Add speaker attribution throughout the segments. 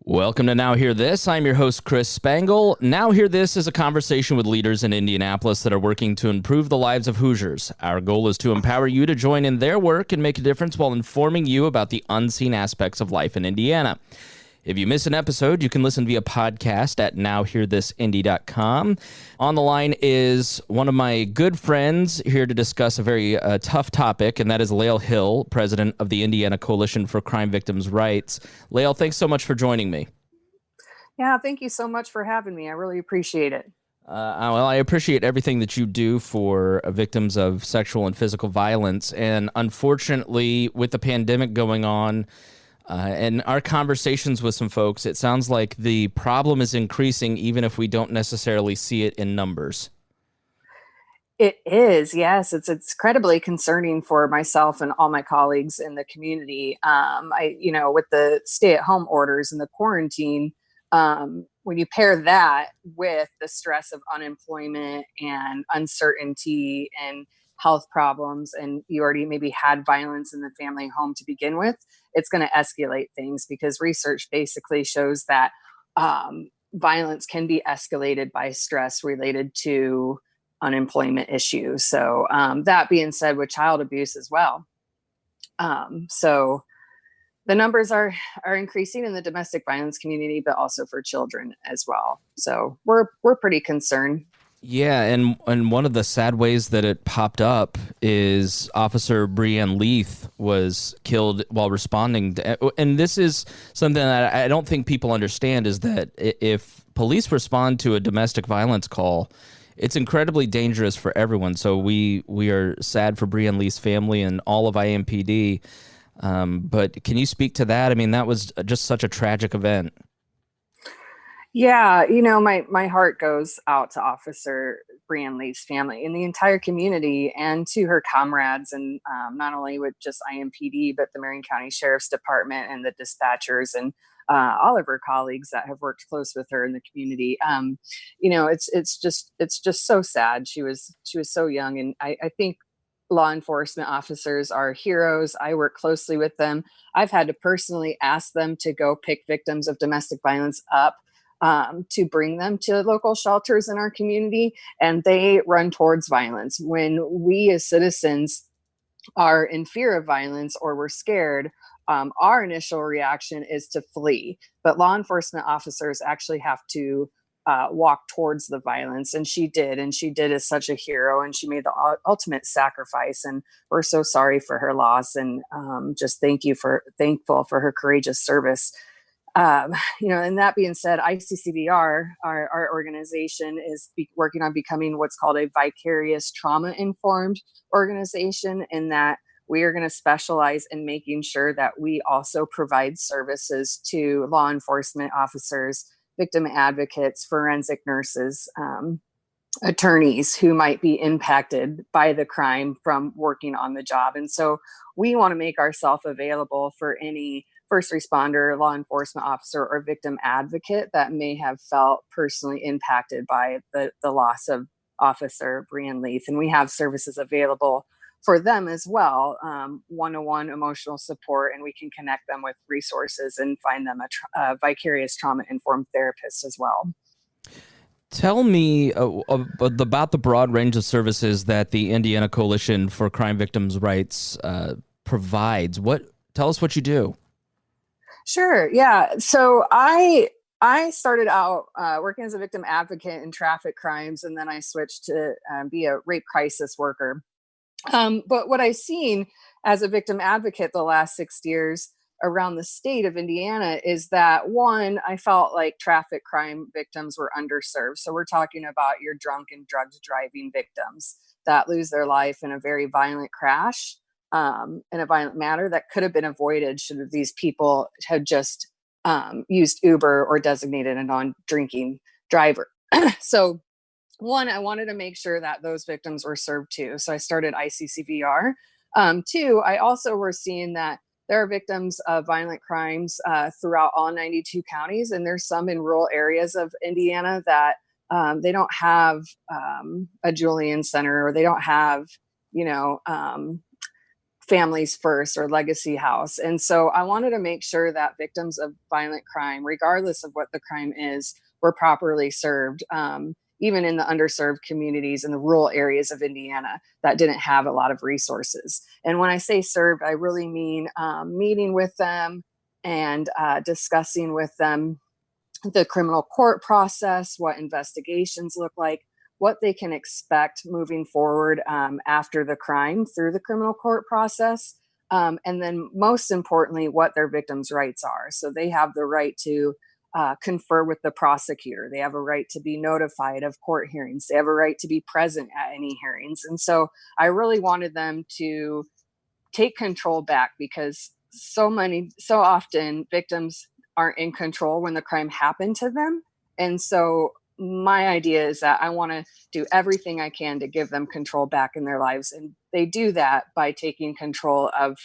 Speaker 1: Welcome to Now Hear This. I'm your host, Chris Spangle. Now Hear This is a conversation with leaders in Indianapolis that are working to improve the lives of Hoosiers. Our goal is to empower you to join in their work and make a difference while informing you about the unseen aspects of life in Indiana. If you miss an episode, you can listen via podcast at nowhearthisindy.com. On the line is one of my good friends here to discuss a very tough topic, and that is Lael Hill, president of the Indiana Coalition for Crime Victims' Rights. Lael, thanks so much for joining me.
Speaker 2: Yeah, thank you so much for having me. I really appreciate it.
Speaker 1: Well, I appreciate everything that you do for victims of sexual and physical violence. And unfortunately, with the pandemic going on, and our conversations with some folks, it sounds like the problem is increasing even if we don't necessarily see it in numbers.
Speaker 2: It is, yes. It's incredibly concerning for myself and all my colleagues in the community. With the stay-at-home orders and the quarantine, when you pair that with the stress of unemployment and uncertainty and health problems, and you already maybe had violence in the family home to begin with, it's going to escalate things because research basically shows that violence can be escalated by stress related to unemployment issues. So that being said, with child abuse as well. So the numbers are increasing in the domestic violence community, but also for children as well. So we're pretty concerned.
Speaker 1: Yeah, and one of the sad ways that it popped up is Officer Breanne Leith was killed while responding. And this is something that I don't think people understand, is that if police respond to a domestic violence call, it's incredibly dangerous for everyone. So we are sad for Breanne Leith's family and all of IMPD. But can you speak to that? I mean, that was just such a tragic event.
Speaker 2: Yeah, my heart goes out to Officer Breanne Leith's family and the entire community, and to her comrades, and not only with just IMPD, but the Marion County Sheriff's Department and the dispatchers and all of her colleagues that have worked close with her in the community. It's just so sad. She was so young, and I think law enforcement officers are heroes. I work closely with them. I've had to personally ask them to go pick victims of domestic violence up, to bring them to local shelters in our community, and they run towards violence. When we as citizens are in fear of violence or we're scared, our initial reaction is to flee. But law enforcement officers actually have to walk towards the violence, and she did as such a hero, and she made the ultimate sacrifice, and we're so sorry for her loss, and just thankful for her courageous service. And that being said, ICCVR, our organization, is working on becoming what's called a vicarious trauma-informed organization, in that we are going to specialize in making sure that we also provide services to law enforcement officers, victim advocates, forensic nurses, attorneys who might be impacted by the crime from working on the job. And so we want to make ourselves available for any first responder, law enforcement officer, or victim advocate that may have felt personally impacted by the loss of Officer Breanne Leith. And we have services available for them as well, one-on-one emotional support, and we can connect them with resources and find them a vicarious trauma-informed therapist as well.
Speaker 1: Tell me about the broad range of services that the Indiana Coalition for Crime Victims' Rights provides. Tell us what you do.
Speaker 2: Sure. Yeah. So I started out working as a victim advocate in traffic crimes, and then I switched to be a rape crisis worker. But what I've seen as a victim advocate the last 6 years around the state of Indiana is that, one, I felt like traffic crime victims were underserved. So we're talking about your drunk and drugged driving victims that lose their life in a very violent crash, in a violent manner that could have been avoided should these people had just used Uber or designated a non-drinking driver. So one, I wanted to make sure that those victims were served too. So I started ICCVR. Two, I also were seeing that there are victims of violent crimes throughout all 92 counties. And there's some in rural areas of Indiana that they don't have a Julian Center, or they don't have, families first or legacy house. And so I wanted to make sure that victims of violent crime, regardless of what the crime is, were properly served, even in the underserved communities in the rural areas of Indiana that didn't have a lot of resources. And when I say served, I really mean meeting with them and discussing with them the criminal court process, what investigations look like, what they can expect moving forward after the crime through the criminal court process. And then most importantly, what their victims' rights are. So they have the right to confer with the prosecutor. They have a right to be notified of court hearings. They have a right to be present at any hearings. And so I really wanted them to take control back, because so often victims aren't in control when the crime happened to them. And so my idea is that I want to do everything I can to give them control back in their lives. And they do that by taking control of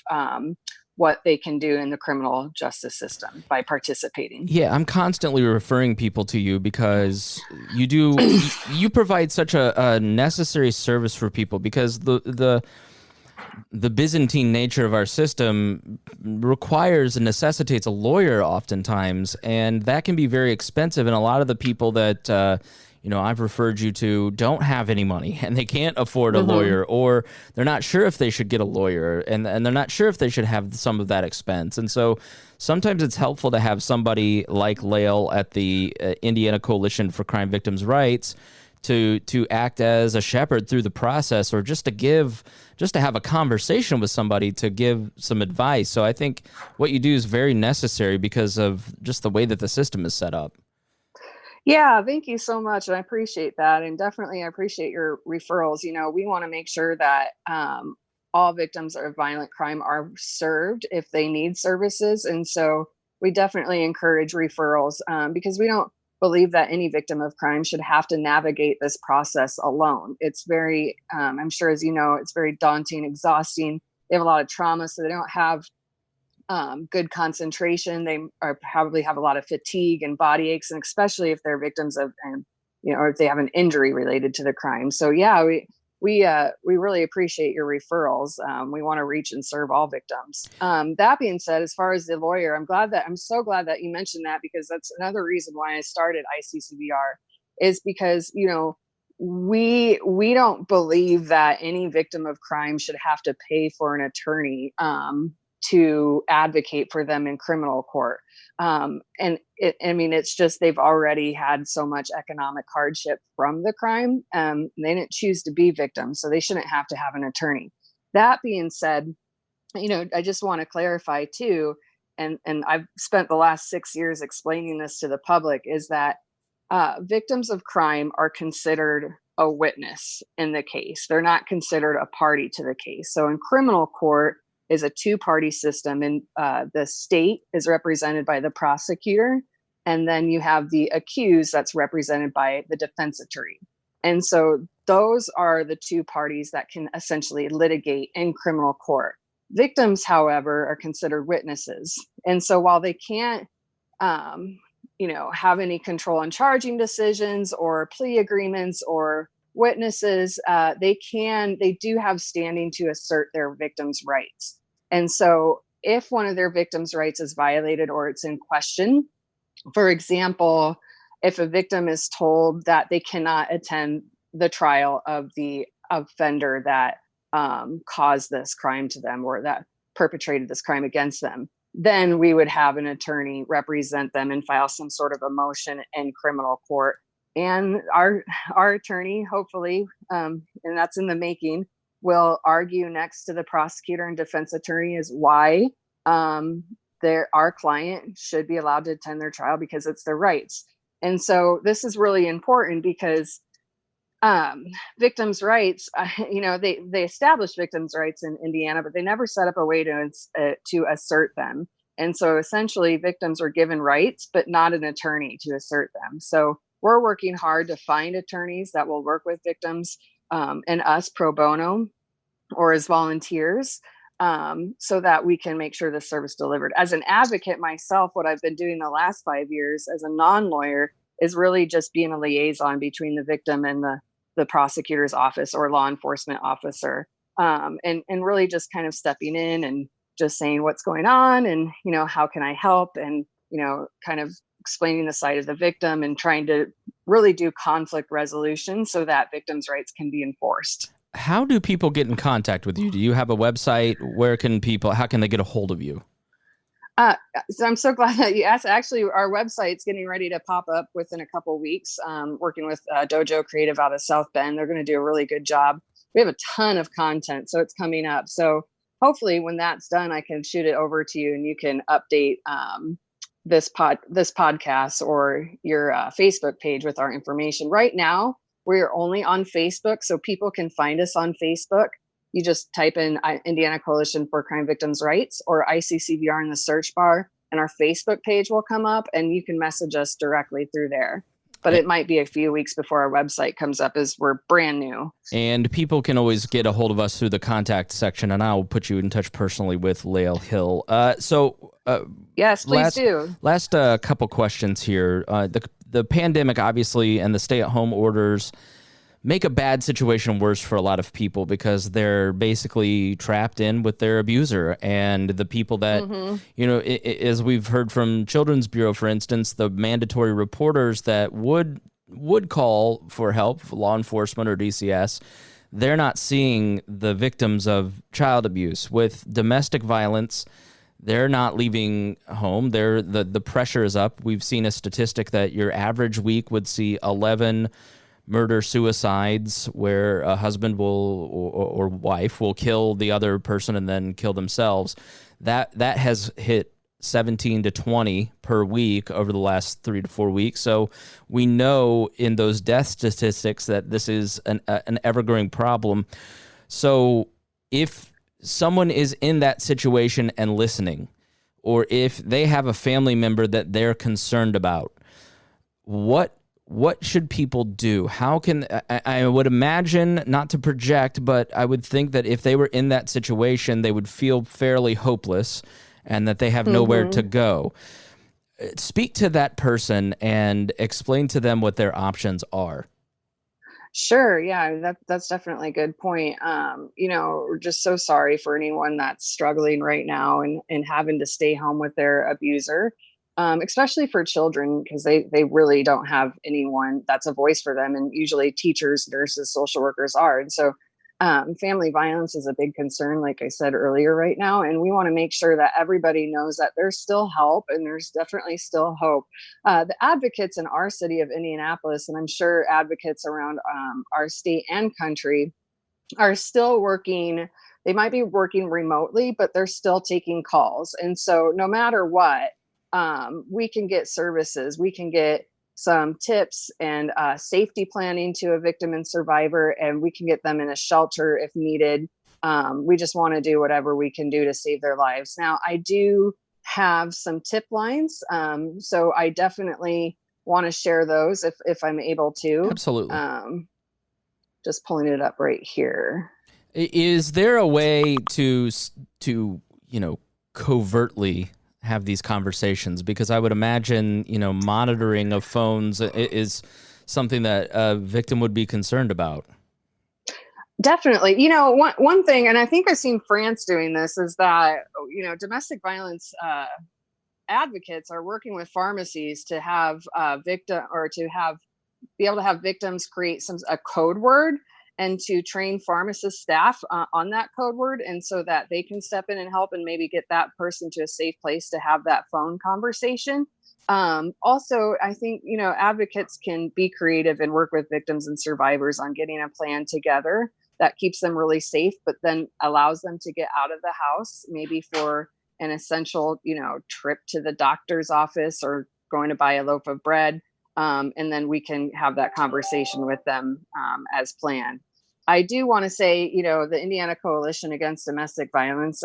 Speaker 2: what they can do in the criminal justice system by participating.
Speaker 1: Yeah, I'm constantly referring people to you because you provide such a necessary service for people, because the Byzantine nature of our system requires and necessitates a lawyer oftentimes, and that can be very expensive. And a lot of the people that I've referred you to don't have any money, and they can't afford a lawyer, or they're not sure if they should get a lawyer, and they're not sure if they should have some of that expense. And so sometimes it's helpful to have somebody like Lael at the Indiana Coalition for Crime Victims' Rights to act as a shepherd through the process, or just to have a conversation with somebody to give some advice. So I think what you do is very necessary because of just the way that the system is set up.
Speaker 2: Yeah, thank you so much. And I appreciate that. And definitely I appreciate your referrals. We want to make sure that all victims of violent crime are served if they need services. And so we definitely encourage referrals because we don't believe that any victim of crime should have to navigate this process alone. It's very, I'm sure, as you know, it's very daunting, exhausting. They have a lot of trauma, so they don't have good concentration. They probably have a lot of fatigue and body aches, and especially if they're victims of, or if they have an injury related to the crime. So yeah, we really appreciate your referrals. We want to reach and serve all victims. That being said, as far as the lawyer, I'm so glad that you mentioned that, because that's another reason why I started ICCVR, is because, we don't believe that any victim of crime should have to pay for an attorney to advocate for them in criminal court. It's just, they've already had so much economic hardship from the crime. They didn't choose to be victims, so they shouldn't have to have an attorney. That being said, I just want to clarify too, and I've spent the last 6 years explaining this to the public, is that victims of crime are considered a witness in the case. They're not considered a party to the case. So in criminal court is a two-party system, and the state is represented by the prosecutor, and then you have the accused that's represented by the defense attorney. And so those are the two parties that can essentially litigate in criminal court. Victims, however, are considered witnesses. And so while they can't have any control in charging decisions or plea agreements or witnesses, they do have standing to assert their victims' rights. And so if one of their victims' rights is violated or it's in question, for example, if a victim is told that they cannot attend the trial of the offender that caused this crime to them, or that perpetrated this crime against them, then we would have an attorney represent them and file some sort of a motion in criminal court. And our attorney, hopefully, and that's in the making, will argue next to the prosecutor and defense attorney is why our client should be allowed to attend their trial, because it's their rights. And so this is really important, because victims' rights, they established victims' rights in Indiana, but they never set up a way to assert them. And so essentially victims were given rights, but not an attorney to assert them. So we're working hard to find attorneys that will work with victims and us pro bono or as volunteers, so that we can make sure the service delivered. As an advocate myself, what I've been doing the last 5 years as a non-lawyer is really just being a liaison between the victim and the prosecutor's office or law enforcement officer. and really just kind of stepping in and just saying what's going on and, how can I help? And, kind of explaining the side of the victim and trying to really do conflict resolution so that victims' rights can be enforced.
Speaker 1: How do people get in contact with you? Do you have a website? How can they get a hold of you?
Speaker 2: So I'm so glad that you asked. Actually, our website's getting ready to pop up within a couple of weeks, working with Dojo Creative out of South Bend. They're going to do a really good job. We have a ton of content, so it's coming up. So hopefully when that's done, I can shoot it over to you and you can update this podcast or your Facebook page with our information. Right now, we're only on Facebook, so people can find us on Facebook. You just type in Indiana Coalition for Crime Victims' Rights or ICCVR in the search bar, and our Facebook page will come up, and you can message us directly through there. But it might be a few weeks before our website comes up, as we're brand new.
Speaker 1: And people can always get a hold of us through the contact section, and I'll put you in touch personally with Lael Hill.
Speaker 2: Yes, please do.
Speaker 1: Last couple questions here. The pandemic, obviously, and the stay-at-home orders make a bad situation worse for a lot of people because they're basically trapped in with their abuser. And the people that, as we've heard from Children's Bureau, for instance, the mandatory reporters that would call for help, for law enforcement or DCS, they're not seeing the victims of child abuse. With domestic violence, they're not leaving home. The pressure is up. We've seen a statistic that your average week would see 11 murder-suicides where a husband or wife will kill the other person and then kill themselves. That has hit 17 to 20 per week over the last 3 to 4 weeks. So we know in those death statistics that this is an ever-growing problem. So if someone is in that situation and listening, or if they have a family member that they're concerned about, what should people do? How can I would imagine, not to project, but I would think that if they were in that situation, they would feel fairly hopeless and that they have nowhere to go. Speak to that person and explain to them what their options are.
Speaker 2: Sure. Yeah, that's definitely a good point. We're just so sorry for anyone that's struggling right now and having to stay home with their abuser. Especially for children, because they really don't have anyone that's a voice for them. And usually teachers, nurses, social workers are. And so family violence is a big concern, like I said earlier, right now. And we want to make sure that everybody knows that there's still help and there's definitely still hope. The advocates in our city of Indianapolis, and I'm sure advocates around our state and country, are still working. They might be working remotely, but they're still taking calls. And so no matter what, we can get services, we can get some tips and safety planning to a victim and survivor, and we can get them in a shelter if needed. We just want to do whatever we can do to save their lives. Now, I do have some tip lines, so I definitely want to share those if I'm able to.
Speaker 1: Absolutely.
Speaker 2: Just pulling it up right here.
Speaker 1: Is there a way to covertly have these conversations? Because I would imagine, monitoring of phones is something that a victim would be concerned about.
Speaker 2: Definitely. One thing, and I think I've seen France doing this, is that, domestic violence advocates are working with pharmacies to have be able to have victims create a code word and to train pharmacist staff on that code word, and so that they can step in and help and maybe get that person to a safe place to have that phone conversation. Also, I think, advocates can be creative and work with victims and survivors on getting a plan together that keeps them really safe, but then allows them to get out of the house, maybe for an essential, trip to the doctor's office or going to buy a loaf of bread. And then we can have that conversation with them as planned. I do want to say, the Indiana Coalition Against Domestic Violence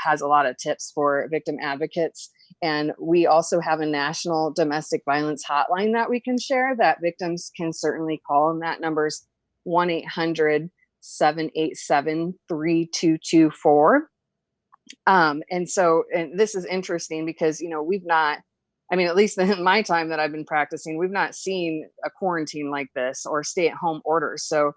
Speaker 2: has a lot of tips for victim advocates. And we also have a national domestic violence hotline that we can share that victims can certainly call. And that number is 1-800-787-3224. And this is interesting because, we've not, at least in my time that I've been practicing, we've not seen a quarantine like this or stay-at-home orders. So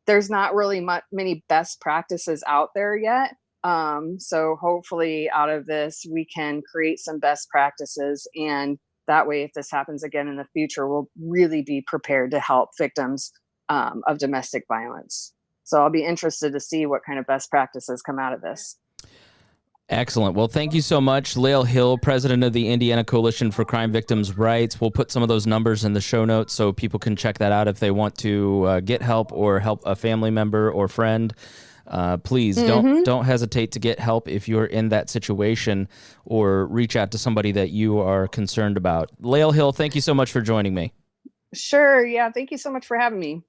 Speaker 2: there's not really many best practices out there yet. So hopefully out of this, we can create some best practices. And that way, if this happens again in the future, we'll really be prepared to help victims of domestic violence. So I'll be interested to see what kind of best practices come out of this.
Speaker 1: Excellent. Well, thank you so much, Lael Hill, president of the Indiana Coalition for Crime Victims' Rights. We'll put some of those numbers in the show notes so people can check that out if they want to get help or help a family member or friend. Please don't hesitate to get help if you're in that situation, or reach out to somebody that you are concerned about. Lael Hill, thank you so much for joining me.
Speaker 2: Sure. Yeah. Thank you so much for having me.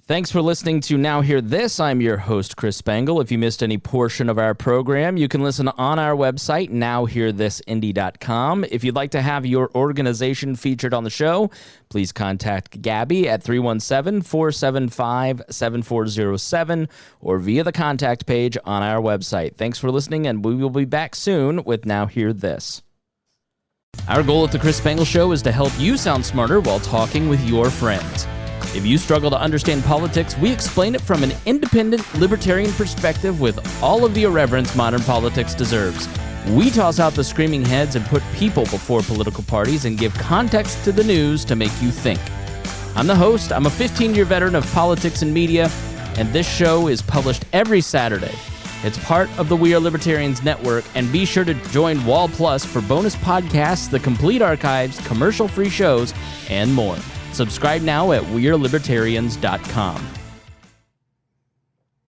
Speaker 1: Thanks for listening to Now Hear This. I'm your host, Chris Spangle. If you missed any portion of our program, you can listen on our website, nowhearthisindy.com. If you'd like to have your organization featured on the show, please contact Gabby at 317-475-7407 or via the contact page on our website. Thanks for listening, and we will be back soon with Now Hear This. Our goal at the Chris Spangle Show is to help you sound smarter while talking with your friends. If you struggle to understand politics, we explain it from an independent, libertarian perspective with all of the irreverence modern politics deserves. We toss out the screaming heads and put people before political parties and give context to the news to make you think. I'm the host. I'm a 15-year veteran of politics and media, and this show is published every Saturday. It's part of the We Are Libertarians network, and be sure to join Wall Plus for bonus podcasts, the complete archives, commercial-free shows, and more. Subscribe now at wearelibertarians.com.